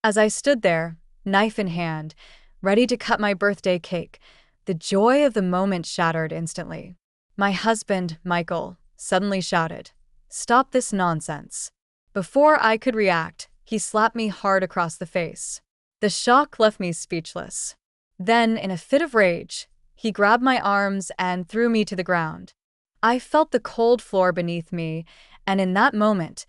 As I stood there, knife in hand, ready to cut my birthday cake, the joy of the moment shattered instantly. My husband, Michael, suddenly shouted, "Stop this nonsense." Before I could react, he slapped me hard across the face. The shock left me speechless. Then, in a fit of rage, he grabbed my arms and threw me to the ground. I felt the cold floor beneath me, and in that moment,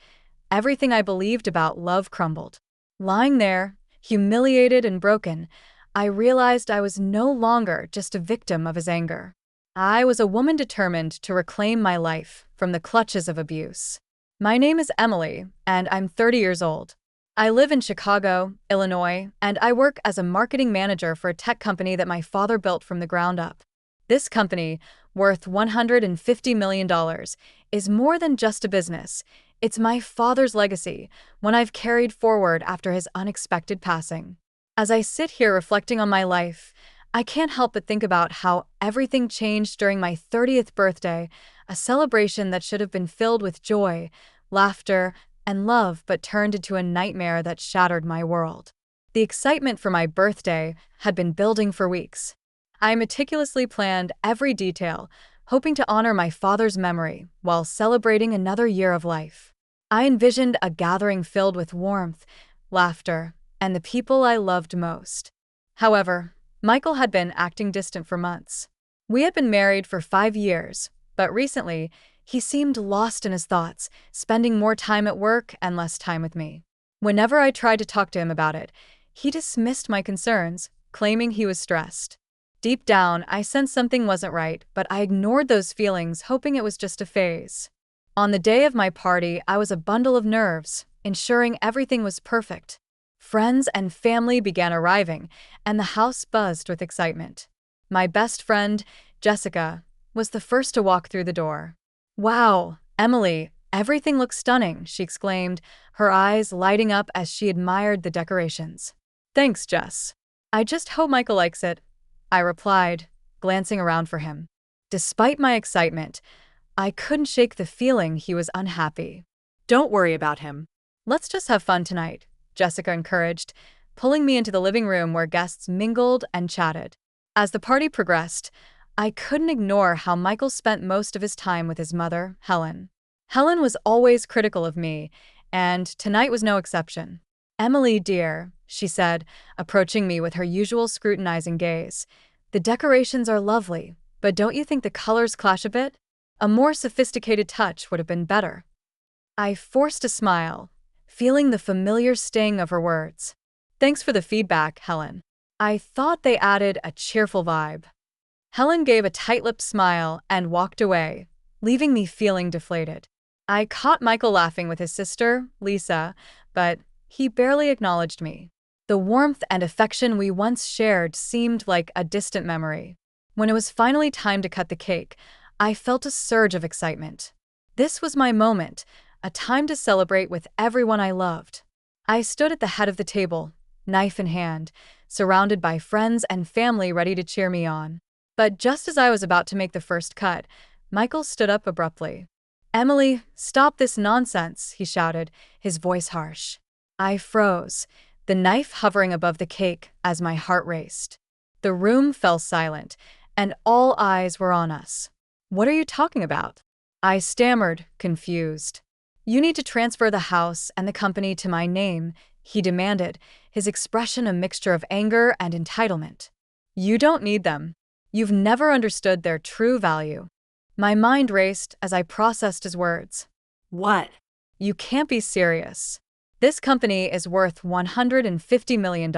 everything I believed about love crumbled. Lying there, humiliated and broken, I realized I was no longer just a victim of his anger. I was a woman determined to reclaim my life from the clutches of abuse. My name is Emily, and I'm 30 years old. I live in Chicago, Illinois, and I work as a marketing manager for a tech company that my father built from the ground up. This company, worth $150 million, is more than just a business. It's my father's legacy, one I've carried forward after his unexpected passing. As I sit here reflecting on my life, I can't help but think about how everything changed during my 30th birthday, a celebration that should have been filled with joy, laughter, and love, but turned into a nightmare that shattered my world. The excitement for my birthday had been building for weeks. I meticulously planned every detail, hoping to honor my father's memory while celebrating another year of life. I envisioned a gathering filled with warmth, laughter, and the people I loved most. However, Michael had been acting distant for months. We had been married for 5 years, but recently, he seemed lost in his thoughts, spending more time at work and less time with me. Whenever I tried to talk to him about it, he dismissed my concerns, claiming he was stressed. Deep down, I sensed something wasn't right, but I ignored those feelings, hoping it was just a phase. On the day of my party, I was a bundle of nerves, ensuring everything was perfect. Friends and family began arriving, and the house buzzed with excitement. My best friend, Jessica, was the first to walk through the door. "Wow, Emily, everything looks stunning," she exclaimed, her eyes lighting up as she admired the decorations. "Thanks, Jess. I just hope Michael likes it," I replied, glancing around for him. Despite my excitement, I couldn't shake the feeling he was unhappy. "Don't worry about him. Let's just have fun tonight," Jessica encouraged, pulling me into the living room where guests mingled and chatted. As the party progressed, I couldn't ignore how Michael spent most of his time with his mother, Helen. Helen was always critical of me, and tonight was no exception. "Emily, dear," she said, approaching me with her usual scrutinizing gaze, "the decorations are lovely, but don't you think the colors clash a bit? A more sophisticated touch would have been better." I forced a smile, feeling the familiar sting of her words. "Thanks for the feedback, Helen. I thought they added a cheerful vibe." Helen gave a tight-lipped smile and walked away, leaving me feeling deflated. I caught Michael laughing with his sister, Lisa, but he barely acknowledged me. The warmth and affection we once shared seemed like a distant memory. When it was finally time to cut the cake, I felt a surge of excitement. This was my moment, a time to celebrate with everyone I loved. I stood at the head of the table, knife in hand, surrounded by friends and family ready to cheer me on. But just as I was about to make the first cut, Michael stood up abruptly. "Emily, stop this nonsense," he shouted, his voice harsh. I froze, the knife hovering above the cake as my heart raced. The room fell silent, and all eyes were on us. "What are you talking about?" I stammered, confused. "You need to transfer the house and the company to my name," he demanded, his expression a mixture of anger and entitlement. "You don't need them. You've never understood their true value." My mind raced as I processed his words. What? "You can't be serious. This company is worth $150 million.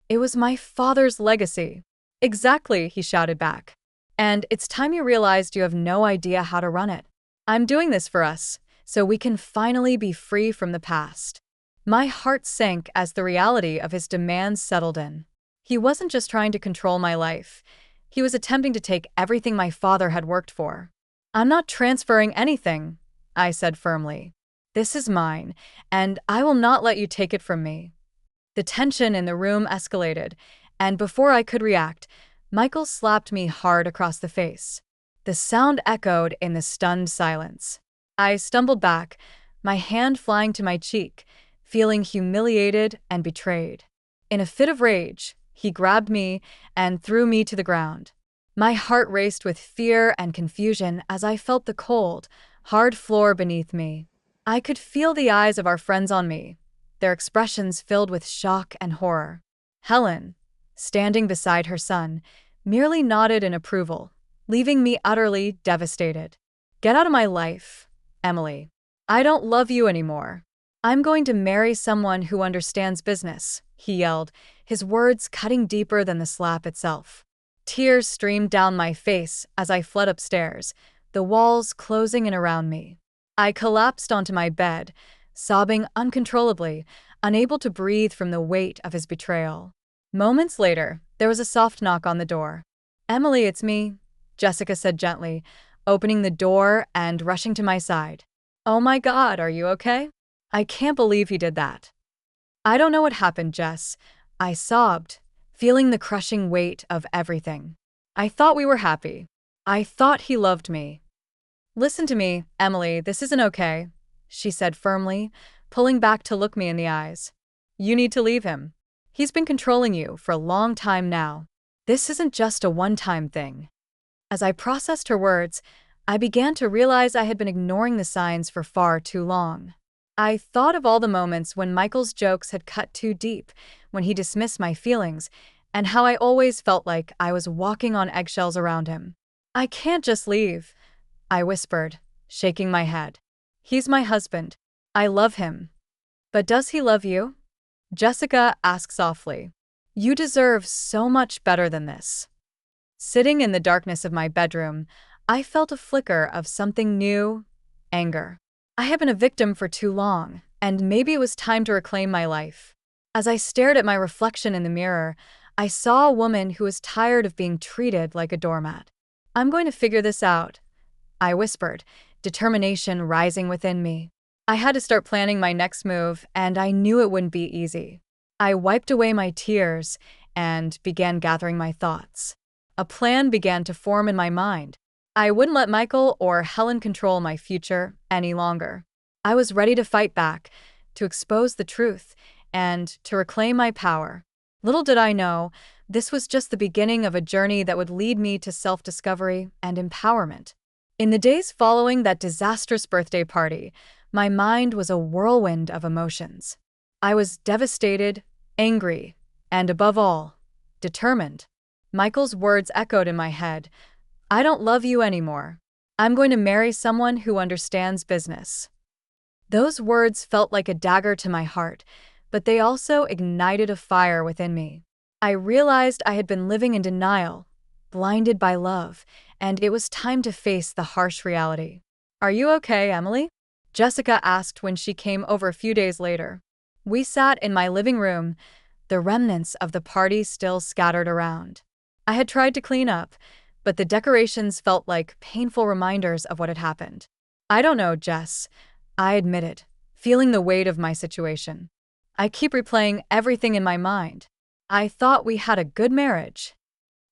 It was my father's legacy." "Exactly," he shouted back. "And it's time you realized you have no idea how to run it. I'm doing this for us, so we can finally be free from the past." My heart sank as the reality of his demands settled in. He wasn't just trying to control my life. He was attempting to take everything my father had worked for. "I'm not transferring anything," I said firmly. "This is mine, and I will not let you take it from me." The tension in the room escalated, and before I could react, Michael slapped me hard across the face. The sound echoed in the stunned silence. I stumbled back, my hand flying to my cheek, feeling humiliated and betrayed. In a fit of rage, he grabbed me and threw me to the ground. My heart raced with fear and confusion as I felt the cold, hard floor beneath me. I could feel the eyes of our friends on me, their expressions filled with shock and horror. Helen, standing beside her son, merely nodded in approval, leaving me utterly devastated. "Get out of my life, Emily. I don't love you anymore. I'm going to marry someone who understands business," he yelled, his words cutting deeper than the slap itself. Tears streamed down my face as I fled upstairs, the walls closing in around me. I collapsed onto my bed, sobbing uncontrollably, unable to breathe from the weight of his betrayal. Moments later, there was a soft knock on the door. "Emily, it's me," Jessica said gently, opening the door and rushing to my side. "Oh my God, are you okay? I can't believe he did that." "I don't know what happened, Jess," I sobbed, feeling the crushing weight of everything. "I thought we were happy. I thought he loved me." "Listen to me, Emily, this isn't okay," she said firmly, pulling back to look me in the eyes. "You need to leave him. He's been controlling you for a long time now. This isn't just a one-time thing." As I processed her words, I began to realize I had been ignoring the signs for far too long. I thought of all the moments when Michael's jokes had cut too deep, when he dismissed my feelings, and how I always felt like I was walking on eggshells around him. "I can't just leave," I whispered, shaking my head. "He's my husband. I love him." "But does he love you?" Jessica asked softly. "You deserve so much better than this." Sitting in the darkness of my bedroom, I felt a flicker of something new: anger. I had been a victim for too long, and maybe it was time to reclaim my life. As I stared at my reflection in the mirror, I saw a woman who was tired of being treated like a doormat. "I'm going to figure this out," I whispered, determination rising within me. I had to start planning my next move, and I knew it wouldn't be easy. I wiped away my tears and began gathering my thoughts. A plan began to form in my mind. I wouldn't let Michael or Helen control my future any longer. I was ready to fight back, to expose the truth, and to reclaim my power. Little did I know, this was just the beginning of a journey that would lead me to self-discovery and empowerment. In the days following that disastrous birthday party, my mind was a whirlwind of emotions. I was devastated, angry, and above all, determined. Michael's words echoed in my head. "I don't love you anymore. I'm going to marry someone who understands business." Those words felt like a dagger to my heart, but they also ignited a fire within me. I realized I had been living in denial, blinded by love, and it was time to face the harsh reality. "Are you okay, Emily?" Jessica asked when she came over a few days later. We sat in my living room, the remnants of the party still scattered around. I had tried to clean up, but the decorations felt like painful reminders of what had happened. "I don't know, Jess," I admitted, feeling the weight of my situation. "I keep replaying everything in my mind. I thought we had a good marriage."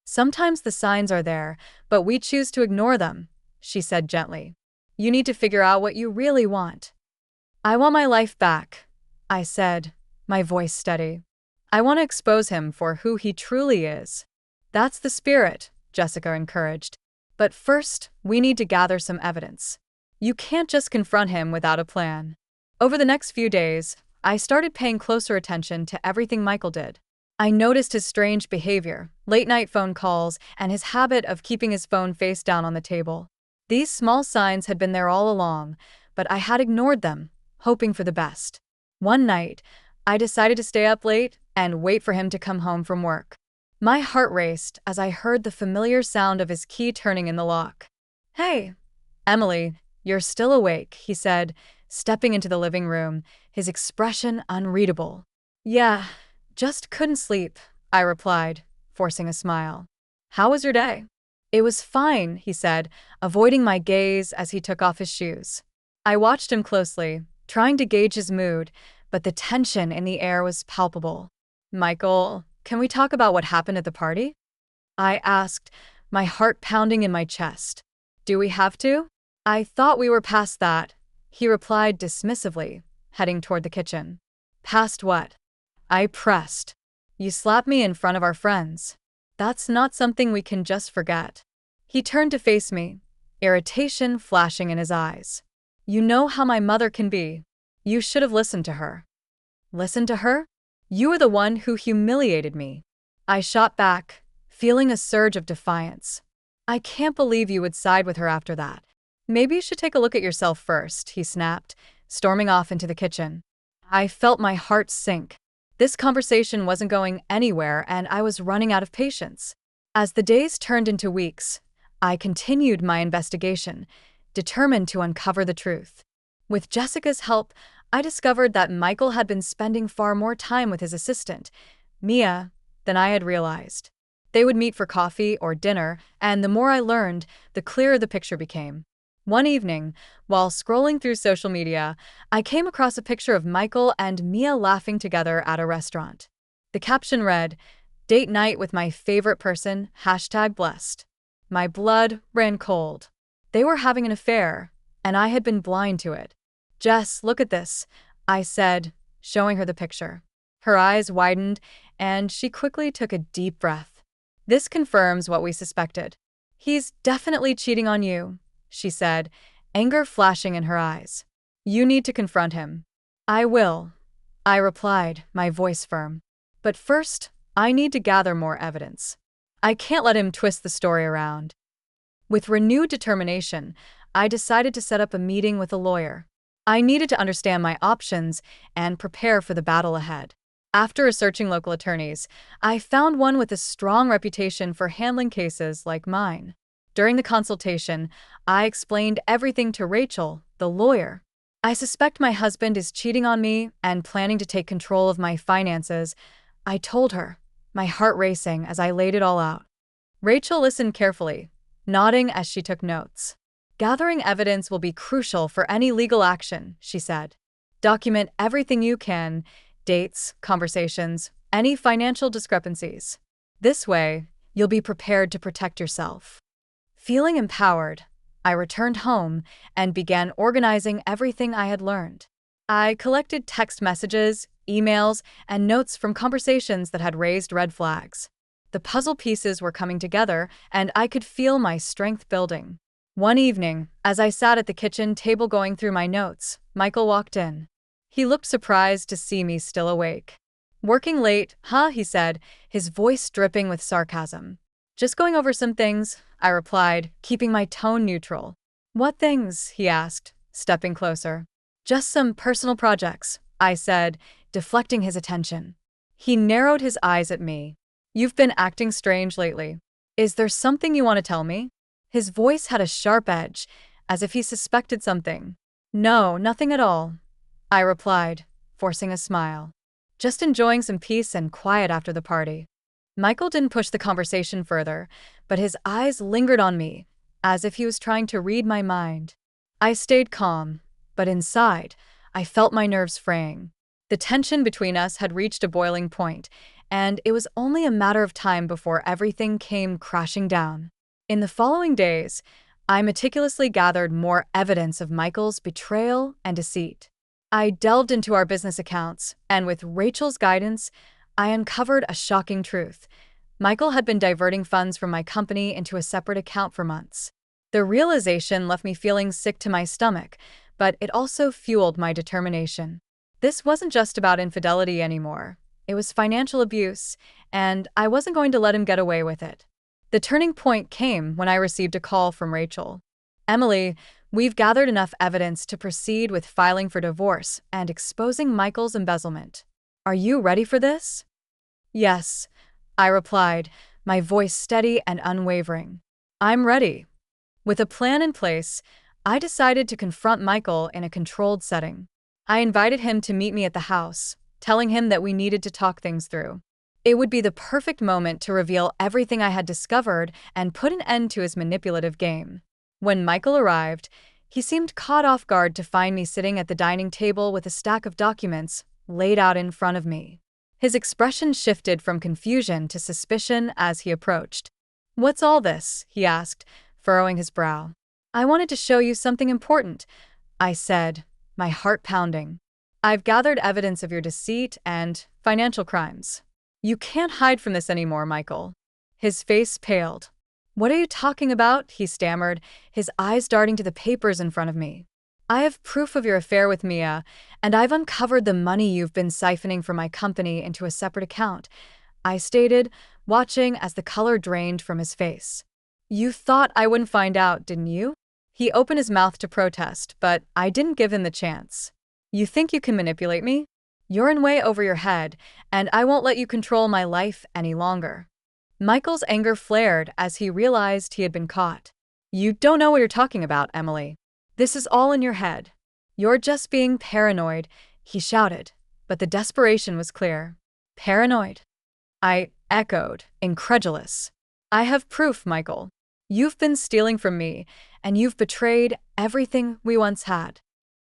"Sometimes the signs are there, but we choose to ignore them," she said gently. "You need to figure out what you really want." "I want my life back," I said, my voice steady. "I want to expose him for who he truly is." "That's the spirit," Jessica encouraged. "But first, we need to gather some evidence. You can't just confront him without a plan." Over the next few days, I started paying closer attention to everything Michael did. I noticed his strange behavior, late-night phone calls, and his habit of keeping his phone face down on the table. These small signs had been there all along, but I had ignored them, hoping for the best. One night, I decided to stay up late and wait for him to come home from work. My heart raced as I heard the familiar sound of his key turning in the lock. "Hey, Emily, you're still awake," he said, stepping into the living room, his expression unreadable. "Yeah, just couldn't sleep," I replied, forcing a smile. "How was your day?" "It was fine," he said, avoiding my gaze as he took off his shoes. I watched him closely, trying to gauge his mood, but the tension in the air was palpable. "Michael, can we talk about what happened at the party?" I asked, my heart pounding in my chest. "Do we have to?" "I thought we were past that," he replied dismissively, heading toward the kitchen. Past what? I pressed. You slapped me in front of our friends. That's not something we can just forget. He turned to face me, irritation flashing in his eyes. You know how my mother can be. You should have listened to her. Listened to her? You were the one who humiliated me. I shot back, feeling a surge of defiance. I can't believe you would side with her after that. Maybe you should take a look at yourself first, he snapped, storming off into the kitchen. I felt my heart sink. This conversation wasn't going anywhere, and I was running out of patience. As the days turned into weeks, I continued my investigation, determined to uncover the truth. With Jessica's help, I discovered that Michael had been spending far more time with his assistant, Mia, than I had realized. They would meet for coffee or dinner, and the more I learned, the clearer the picture became. One evening, while scrolling through social media, I came across a picture of Michael and Mia laughing together at a restaurant. The caption read, "Date night with my favorite person, #blessed." My blood ran cold. They were having an affair, and I had been blind to it. Jess, look at this, I said, showing her the picture. Her eyes widened, and she quickly took a deep breath. This confirms what we suspected. He's definitely cheating on you, she said, anger flashing in her eyes. You need to confront him. I will, I replied, my voice firm. But first, I need to gather more evidence. I can't let him twist the story around. With renewed determination, I decided to set up a meeting with a lawyer. I needed to understand my options and prepare for the battle ahead. After researching local attorneys, I found one with a strong reputation for handling cases like mine. During the consultation, I explained everything to Rachel, the lawyer. I suspect my husband is cheating on me and planning to take control of my finances, I told her, my heart racing as I laid it all out. Rachel listened carefully, nodding as she took notes. Gathering evidence will be crucial for any legal action, she said. Document everything you can, dates, conversations, any financial discrepancies. This way, you'll be prepared to protect yourself. Feeling empowered, I returned home and began organizing everything I had learned. I collected text messages, emails, and notes from conversations that had raised red flags. The puzzle pieces were coming together, and I could feel my strength building. One evening, as I sat at the kitchen table going through my notes, Michael walked in. He looked surprised to see me still awake. Working late, huh? He said, his voice dripping with sarcasm. Just going over some things, I replied, keeping my tone neutral. What things? He asked, stepping closer. Just some personal projects, I said, deflecting his attention. He narrowed his eyes at me. You've been acting strange lately. Is there something you want to tell me? His voice had a sharp edge, as if he suspected something. No, nothing at all, I replied, forcing a smile. Just enjoying some peace and quiet after the party. Michael didn't push the conversation further, but his eyes lingered on me, as if he was trying to read my mind. I stayed calm, but inside, I felt my nerves fraying. The tension between us had reached a boiling point, and it was only a matter of time before everything came crashing down. In the following days, I meticulously gathered more evidence of Michael's betrayal and deceit. I delved into our business accounts, and with Rachel's guidance, I uncovered a shocking truth. Michael had been diverting funds from my company into a separate account for months. The realization left me feeling sick to my stomach, but it also fueled my determination. This wasn't just about infidelity anymore. It was financial abuse, and I wasn't going to let him get away with it. The turning point came when I received a call from Rachel. Emily, we've gathered enough evidence to proceed with filing for divorce and exposing Michael's embezzlement. Are you ready for this? Yes, I replied, my voice steady and unwavering. I'm ready. With a plan in place, I decided to confront Michael in a controlled setting. I invited him to meet me at the house, telling him that we needed to talk things through. It would be the perfect moment to reveal everything I had discovered and put an end to his manipulative game. When Michael arrived, he seemed caught off guard to find me sitting at the dining table with a stack of documents laid out in front of me. His expression shifted from confusion to suspicion as he approached. What's all this? He asked, furrowing his brow. I wanted to show you something important, I said, my heart pounding. I've gathered evidence of your deceit and financial crimes. You can't hide from this anymore, Michael. His face paled. What are you talking about? He stammered, his eyes darting to the papers in front of me. I have proof of your affair with Mia, and I've uncovered the money you've been siphoning from my company into a separate account, I stated, watching as the color drained from his face. You thought I wouldn't find out, didn't you? He opened his mouth to protest, but I didn't give him the chance. You think you can manipulate me? You're in way over your head, and I won't let you control my life any longer. Michael's anger flared as he realized he had been caught. You don't know what you're talking about, Emily. This is all in your head. You're just being paranoid, he shouted, but the desperation was clear. Paranoid? I echoed, incredulous. I have proof, Michael. You've been stealing from me, and you've betrayed everything we once had.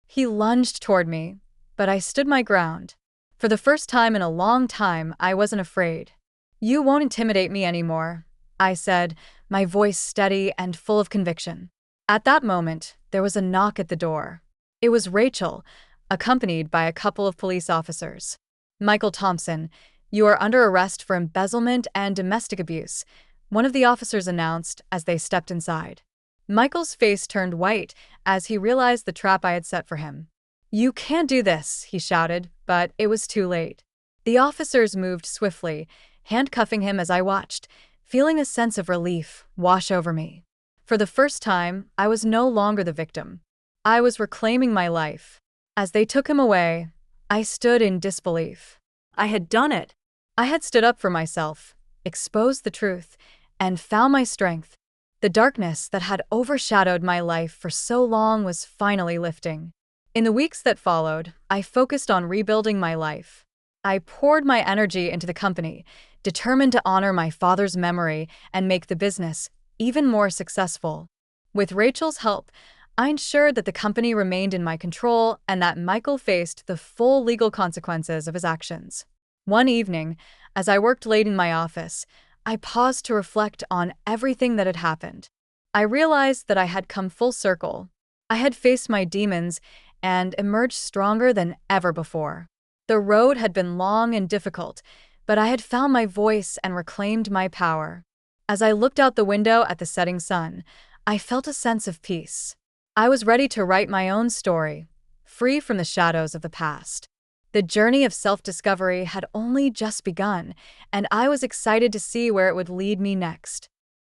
He lunged toward me, but I stood my ground. For the first time in a long time, I wasn't afraid. You won't intimidate me anymore, I said, my voice steady and full of conviction. At that moment, there was a knock at the door. It was Rachel, accompanied by a couple of police officers. Michael Thompson, you are under arrest for embezzlement and domestic abuse, one of the officers announced as they stepped inside. Michael's face turned white as he realized the trap I had set for him. You can't do this, he shouted, but it was too late. The officers moved swiftly, handcuffing him as I watched, feeling a sense of relief wash over me. For the first time, I was no longer the victim. I was reclaiming my life. As they took him away, I stood in disbelief. I had done it. I had stood up for myself, exposed the truth, and found my strength. The darkness that had overshadowed my life for so long was finally lifting. In the weeks that followed, I focused on rebuilding my life. I poured my energy into the company, determined to honor my father's memory and make the business even more successful. With Rachel's help, I ensured that the company remained in my control and that Michael faced the full legal consequences of his actions. One evening, as I worked late in my office, I paused to reflect on everything that had happened. I realized that I had come full circle. I had faced my demons and emerged stronger than ever before. The road had been long and difficult, but I had found my voice and reclaimed my power. As I looked out the window at the setting sun, I felt a sense of peace. I was ready to write my own story, free from the shadows of the past. The journey of self-discovery had only just begun, and I was excited to see where it would lead me next.